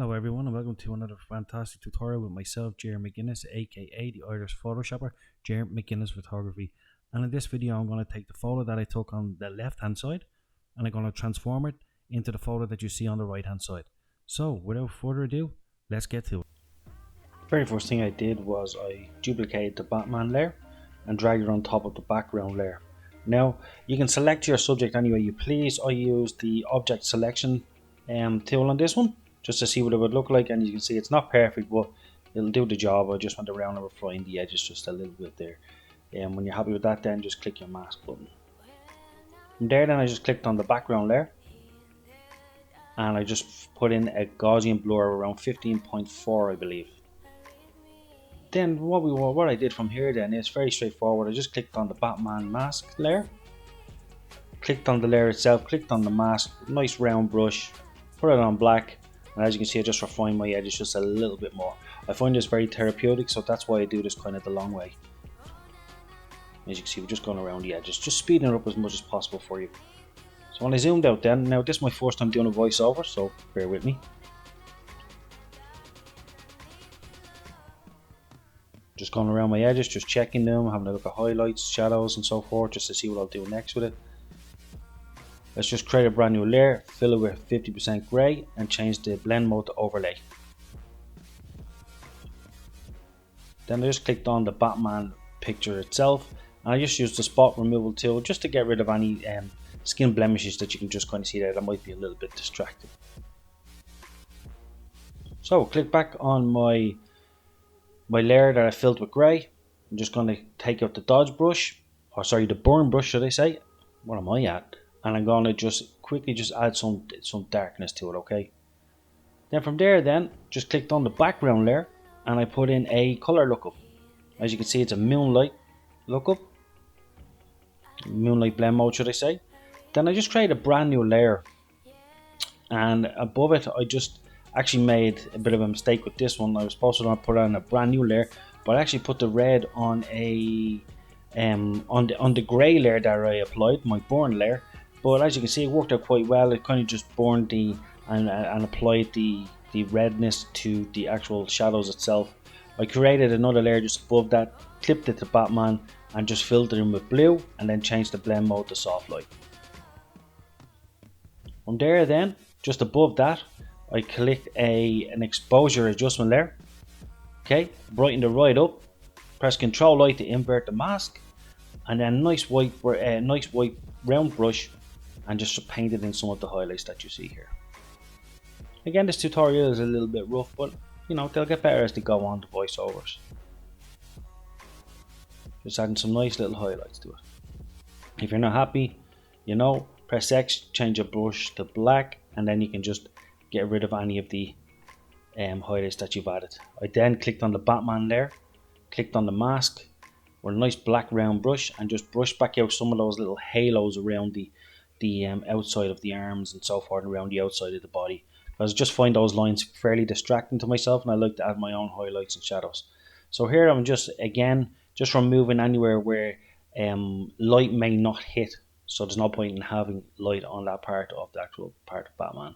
Hello everyone and welcome to another fantastic tutorial with myself, Jerry McGuinness, aka the Irish Photoshopper, Jerry McGuinness Photography. And in this video I'm going to take the photo that I took on the left hand side and I'm going to transform it into the photo that you see on the right hand side. So without further ado, let's get to it. Very first thing I did was I duplicated the Batman layer and dragged it on top of the background layer. Now you can select your subject any way you please. I use the object selection tool on this one, just to see what it would look like, and you can see it's not perfect, but it'll do the job. I just went around and refined the edges just a little bit there. And when you're happy with that, then just click your mask button. From there then I just clicked on the background layer and I just put in a Gaussian blur around 15.4 I believe. Then what I did from here then is very straightforward. I just clicked on the Batman mask layer, clicked on the layer itself, clicked on the mask, nice round brush, put it on black. And as you can see, I just refined my edges just a little bit more. I find this very therapeutic, so that's why I do this kind of the long way. As you can see, we're just going around the edges, just speeding it up as much as possible for you. So when I zoomed out then, now this is my first time doing a voiceover, so bear with me. Just going around my edges, just checking them, having a look at highlights, shadows and so forth, just to see what I'll do next with it. Let's just create a brand new layer, fill it with 50% grey and change the blend mode to overlay. Then I just clicked on the Batman picture itself and I just used the spot removal tool just to get rid of any skin blemishes that you can just kind of see there that might be a little bit distracting. So click back on my layer that I filled with grey. I'm just going to take out the dodge brush, or sorry, the burn brush should I say. What am I at? And I'm going to just quickly add some darkness to it, okay? Then from there then, just clicked on the background layer and I put in a color lookup. As you can see, it's a moonlight lookup. Moonlight blend mode should I say. Then I just create a brand new layer. And above it, I just actually made a bit of a mistake with this one. I was supposed to put on a brand new layer, but I actually put the red on on the grey layer that I applied, my burn layer. But as you can see, it worked out quite well. It kind of just burned and applied the redness to the actual shadows itself. I created another layer just above that, clipped it to Batman and just filled it in with blue and then changed the blend mode to soft light. From there then, just above that, I clicked an exposure adjustment layer. Okay, brighten it right up, press Ctrl I to invert the mask, and then nice white round brush and just paint it in some of the highlights that you see here. Again, this tutorial is a little bit rough, but you know, they'll get better as they go on to voiceovers. Just adding some nice little highlights to it. If you're not happy, you know, press X, change your brush to black, and then you can just get rid of any of the highlights that you've added. I then clicked on the Batman layer, clicked on the mask with a nice black round brush and just brushed back out some of those little halos around the outside of the arms and so forth, and around the outside of the body. I just find those lines fairly distracting to myself, and I like to add my own highlights and shadows. So here I'm just removing anywhere where light may not hit, so there's no point in having light on that part of the actual part of Batman.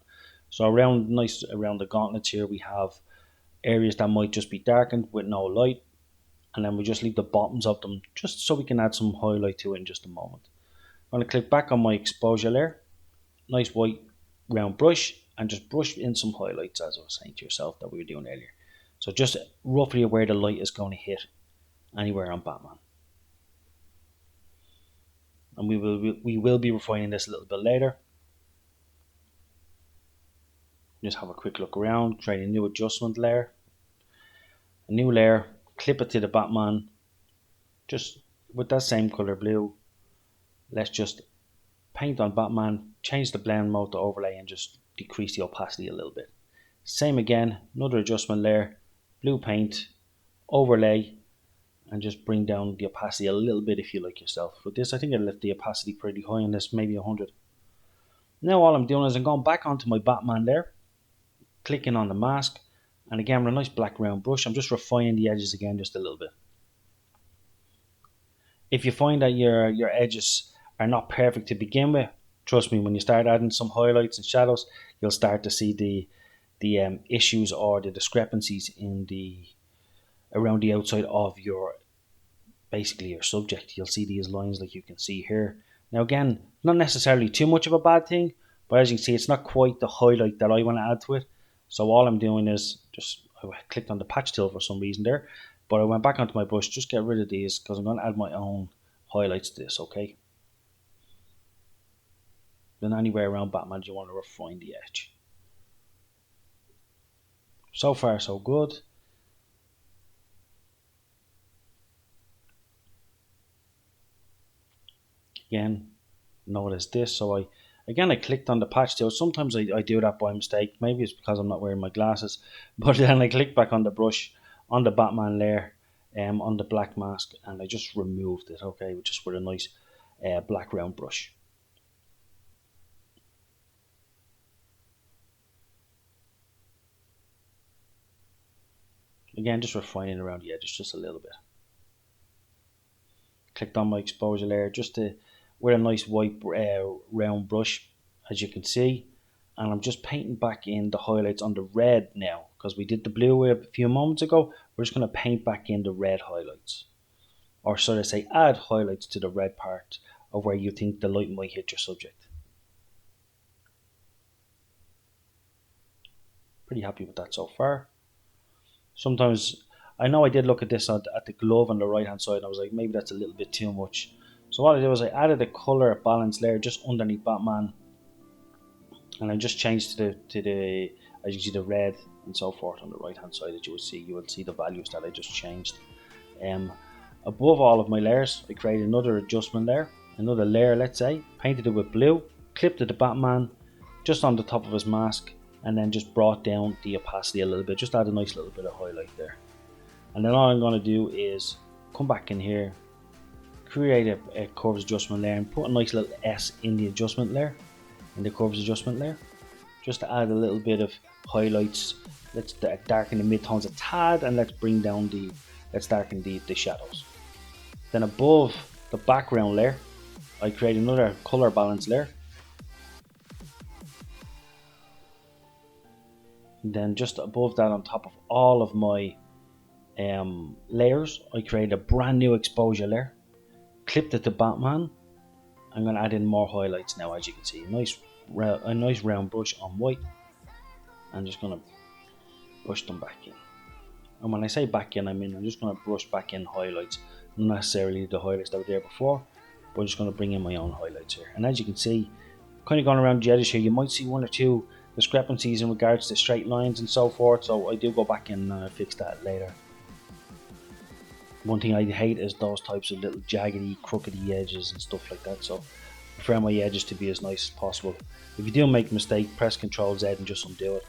So around the gauntlets here we have areas that might just be darkened with no light, and then we just leave the bottoms of them just so we can add some highlight to it in just a moment. I'm going to click back on my exposure layer, nice white round brush, and just brush in some highlights as I was saying to yourself that we were doing earlier. So just roughly where the light is going to hit anywhere on Batman. And we will be refining this a little bit later. Just have a quick look around, create a new adjustment layer, a new layer, clip it to the Batman, just with that same color blue. Let's just paint on Batman, change the blend mode to overlay and just decrease the opacity a little bit. Same again, another adjustment layer, blue paint, overlay, and just bring down the opacity a little bit if you like yourself. With this, I think I left the opacity pretty high on this, maybe 100. Now all I'm doing is I'm going back onto my Batman layer, clicking on the mask, and again with a nice black round brush, I'm just refining the edges again just a little bit. If you find that your edges are not perfect to begin with, trust me, when you start adding some highlights and shadows, you'll start to see the issues or the discrepancies in the around the outside of your basically your subject. You'll see these lines like you can see here. Now again, not necessarily too much of a bad thing, but as you can see, it's not quite the highlight that I want to add to it. So all I'm doing is I clicked on the patch tool for some reason there, but I went back onto my brush, just get rid of these because I'm going to add my own highlights to this, okay? Then anywhere around Batman you want to refine the edge. So far so good. Again, notice this. So I clicked on the patch tool. Sometimes I do that by mistake. Maybe it's because I'm not wearing my glasses. But then I clicked back on the brush on the Batman layer, on the black mask, and I just removed it. Okay, just with a nice black round brush. Again, just refining around the edges just a little bit. Clicked on my exposure layer just to with a nice white round brush, as you can see, and I'm just painting back in the highlights on the red now because we did the blue a few moments ago. We're just going to paint back in the red highlights, or should I say add highlights to the red part of where you think the light might hit your subject. Pretty happy with that so far. Sometimes I know I did look at this at the glove on the right hand side and I was like, maybe that's a little bit too much. So what I did was I added a color balance layer just underneath Batman, and I just changed to the as you see the red and so forth on the right hand side. That you will see the values that I just changed. Above all of my layers, I created another adjustment layer, another layer, let's say, painted it with blue, clipped it to Batman just on the top of his mask, and then just brought down the opacity a little bit, just add a nice little bit of highlight there. And then all I'm going to do is come back in here, create a curves adjustment layer, and put a nice little S in the adjustment layer, in the curves adjustment layer, just to add a little bit of highlights. Let's darken the midtones a tad, and let's darken the shadows. Then above the background layer, I create another color balance layer. And then just above that, on top of all of my layers, I create a brand new exposure layer, clipped it to Batman. I'm going to add in more highlights now, as you can see. A nice round brush on white. I'm just going to brush them back in. And when I say back in, I mean I'm just going to brush back in highlights, not necessarily the highlights that were there before, but I'm just going to bring in my own highlights here. And as you can see, kind of going around the edges here, you might see one or two discrepancies in regards to straight lines and so forth, so I do go back and fix that later. One thing I hate is those types of little jaggedy, crookedy edges and stuff like that, so I prefer my edges to be as nice as possible. If you do make a mistake, press Ctrl Z and just undo it.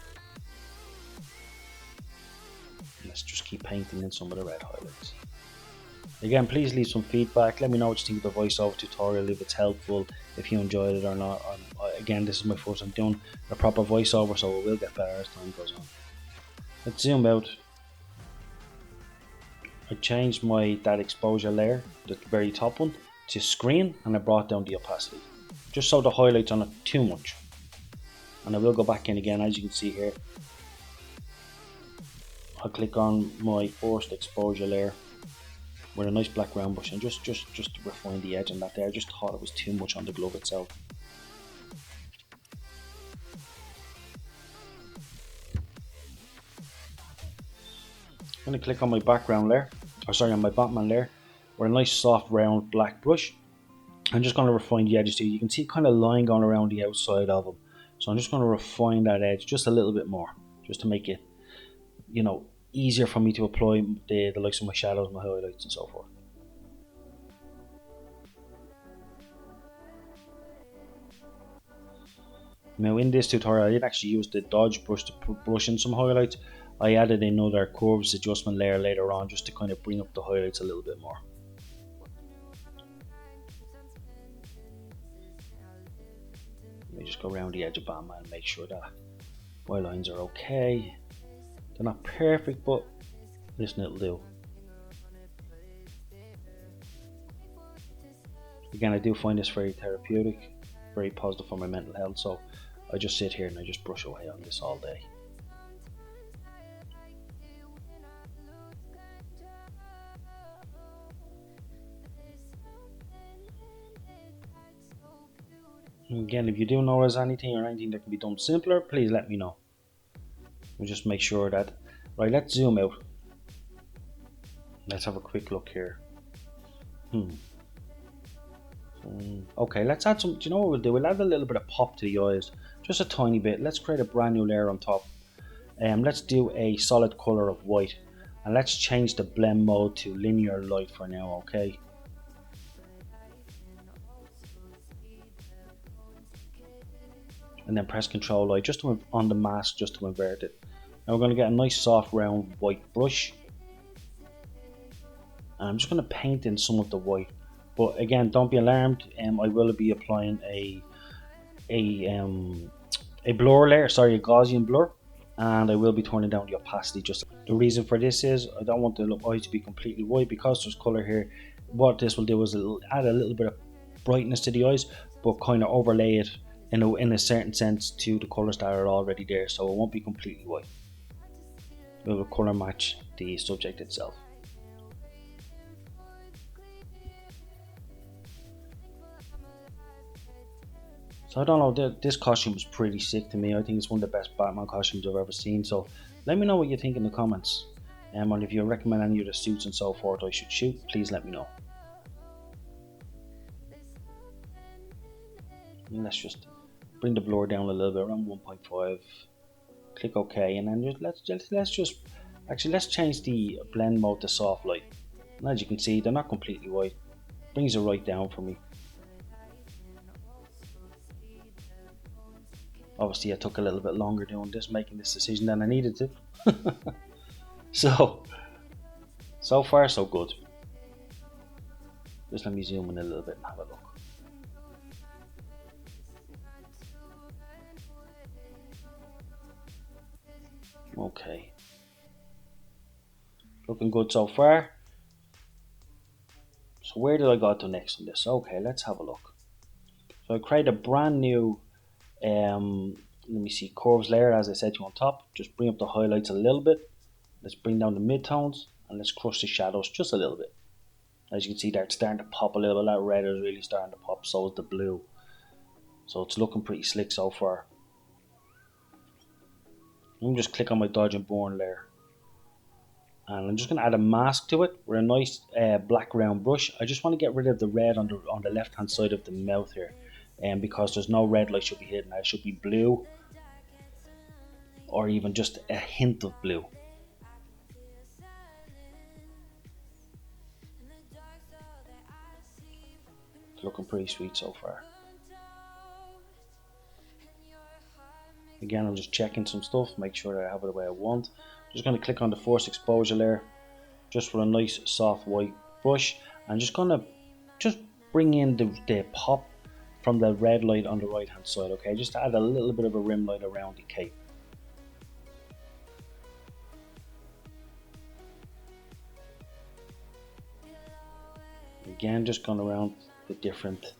Let's just keep painting in some of the red highlights. Again, please leave some feedback. Let me know what you think of the voiceover tutorial, if it's helpful, if you enjoyed it or not. Again, this is my first time doing a proper voiceover, so it will get better as time goes on. Let's zoom out. I changed that exposure layer, the very top one, to screen, and I brought down the opacity, just so the highlights are not too much. And I will go back in again, as you can see here. I'll click on my first exposure layer with a nice black round brush and just to refine the edge on that there. I just thought it was too much on the glove itself. I'm going to click on my background layer, on my Batman layer, with a nice soft round black brush. I'm just going to refine the edges too. You can see kind of line going around the outside of them. So I'm just going to refine that edge just a little bit more, just to make it, easier for me to apply the likes of my shadows, my highlights and so forth. Now in this tutorial I did actually use the dodge brush to brush in some highlights. I added another curves adjustment layer later on just to kind of bring up the highlights a little bit more. Let me just go around the edge of Batman and make sure that my lines are okay. They're not perfect, but listen, it'll do. Again, I do find this very therapeutic, very positive for my mental health, so I just sit here and I just brush away on this all day. Again, if you do notice anything or anything that can be done simpler, please let me know. We'll just make sure that. Right, let's zoom out. Let's have a quick look here. Okay, let's add some. Do you know what we'll do? We'll add a little bit of pop to the eyes, just a tiny bit. Let's create a brand new layer on top. Let's do a solid color of white, and let's change the blend mode to linear light for now. Okay. And then press Control I just to on the mask just to invert it. Now we're going to get a nice soft round white brush, and I'm just going to paint in some of the white. But again, don't be alarmed. I will be applying a blur layer, sorry, a Gaussian blur, and I will be turning down the opacity. Just the reason for this is I don't want the eye to be completely white because there's color here. What this will do is it'll add a little bit of brightness to the eyes, but kind of overlay it in a certain sense to the colors that are already there, so it won't be completely white. It will color match the subject itself. So I don't know, this costume is pretty sick to me. I think it's one of the best Batman costumes I've ever seen. So let me know what you think in the comments. And if you recommend any of the suits and so forth I should shoot, please let me know. And let's just bring the blur down a little bit, around 1.5. Click OK, and then let's change the blend mode to soft light. And as you can see, they're not completely white. Brings it right down for me. Obviously, I took a little bit longer doing this, making this decision than I needed to. So far so good. Just let me zoom in a little bit and have a look. Okay. Looking good so far. So where did I go to next on this? Okay, let's have a look. So I create a brand new let me see, curves layer, as I said to you on top. Just bring up the highlights a little bit. Let's bring down the midtones and let's crush the shadows just a little bit. As you can see, they're starting to pop a little bit. That red is really starting to pop, so is the blue. So it's looking pretty slick so far. Let me just click on my dodge and burn layer, and I'm just going to add a mask to it with a nice black round brush. I just want to get rid of the red on the left hand side of the mouth here, and because there's no red light should be hidden. It should be blue, or even just a hint of blue. It's looking pretty sweet so far. Again, I'm just checking some stuff, make sure that I have it the way I want. Just going to click on the force exposure layer, just with a nice soft white brush, and just going to bring in the pop from the red light on the right hand side. Okay, just to add a little bit of a rim light around the cape. Again, just going around the different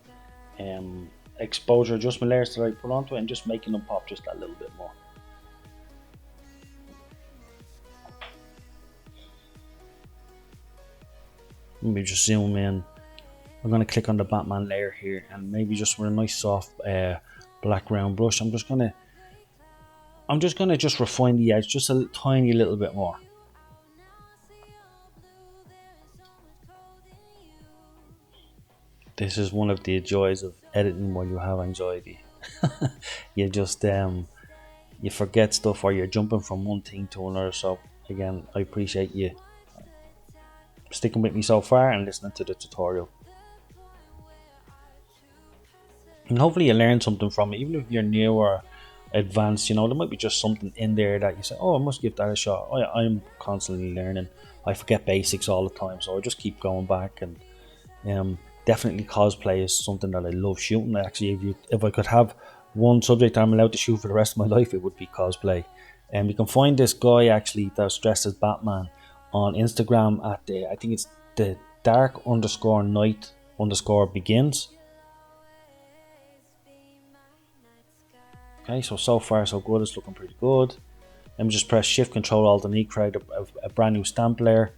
exposure adjustment layers that I put onto it and just making them pop just a little bit more. Let me just zoom in. I'm going to click on the Batman layer here, and maybe just with a nice soft black round brush, I'm just going to refine the edge just a tiny little bit more. This is one of the joys of editing while you have anxiety. You just you forget stuff, or you're jumping from one thing to another. So again, I appreciate you sticking with me so far and listening to the tutorial. And hopefully you learn something from it, even if you're new or advanced. You know, there might be just something in there that you say, oh, I must give that a shot. I'm constantly learning. I forget basics all the time, so I just keep going back. And definitely cosplay is something that I love shooting. Actually, if I could have one subject I'm allowed to shoot for the rest of my life, it would be cosplay. And you can find this guy actually that's dressed as Batman on Instagram at I think it's the dark_night_begins. Okay, so far so good. It's looking pretty good. Let me just press Shift Control Alt and E, create a brand new stamp layer,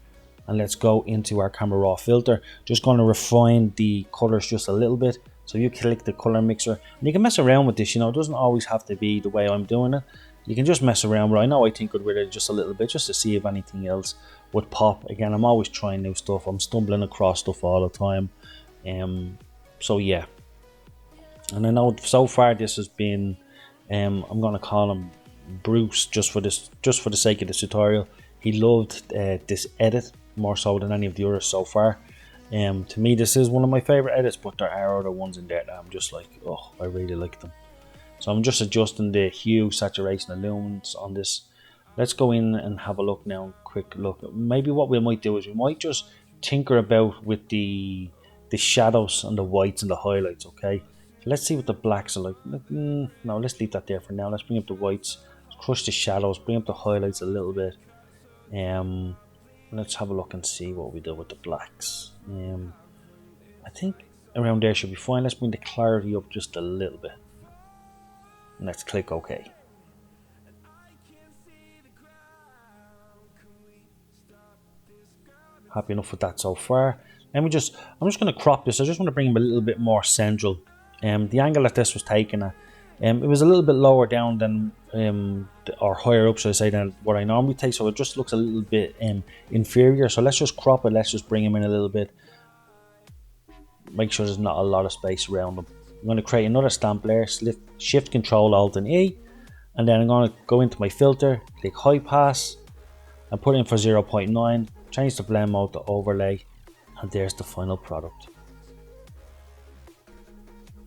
and let's go into our camera raw filter. Just going to refine the colors just a little bit, So you click the color mixer, and you can mess around with this. It doesn't always have to be the way I'm doing it. You can just mess around with it. I know I tinkered with it just a little bit, just to see if anything else would pop. Again, I'm always trying new stuff. I'm stumbling across stuff all the time. So yeah. And I know so far this has been, I'm gonna call him Bruce just for the sake of this tutorial. He loved this edit more so than any of the others so far. To me, this is one of my favorite edits, but there are other ones in there that I'm just like, oh, I really like them. So I'm just adjusting the hue, saturation, and lumens on this. Let's go in and have a look now. Quick look. Maybe what we might do is we might just tinker about with the shadows and the whites and the highlights. Okay. So let's see what the blacks are like. No, let's leave that there for now. Let's bring up the whites, crush the shadows, bring up the highlights a little bit. Let's have a look and see what we do with the blacks. I think around there should be fine. Let's bring the clarity up just a little bit. And let's click OK. Happy enough with that so far. And I'm just going to crop this. I just want to bring him a little bit more central. The angle that this was taken at, it was a little bit lower down than, or higher up, should I say, than what I normally take. So it just looks a little bit inferior. So let's just crop it. Let's just bring him in a little bit. Make sure there's not a lot of space around him. I'm going to create another stamp layer. Shift, Control, Alt, and E. And then I'm going to go into my filter, click High Pass, and put in for 0.9. Change the blend mode to overlay. And there's the final product.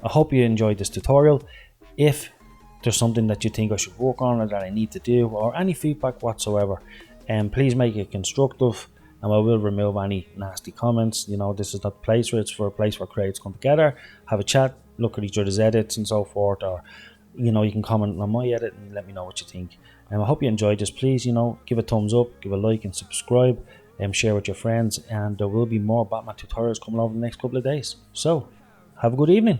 I hope you enjoyed this tutorial. If there's something that you think I should work on or that I need to do, or any feedback whatsoever, please make it constructive, and I will remove any nasty comments. This is not the place where it's for a place where creators come together, have a chat, look at each other's edits and so forth, or you can comment on my edit and let me know what you think. I hope you enjoyed this. Please, give a thumbs up, give a like and subscribe, and share with your friends, and there will be more Batman tutorials coming over the next couple of days. So have a good evening.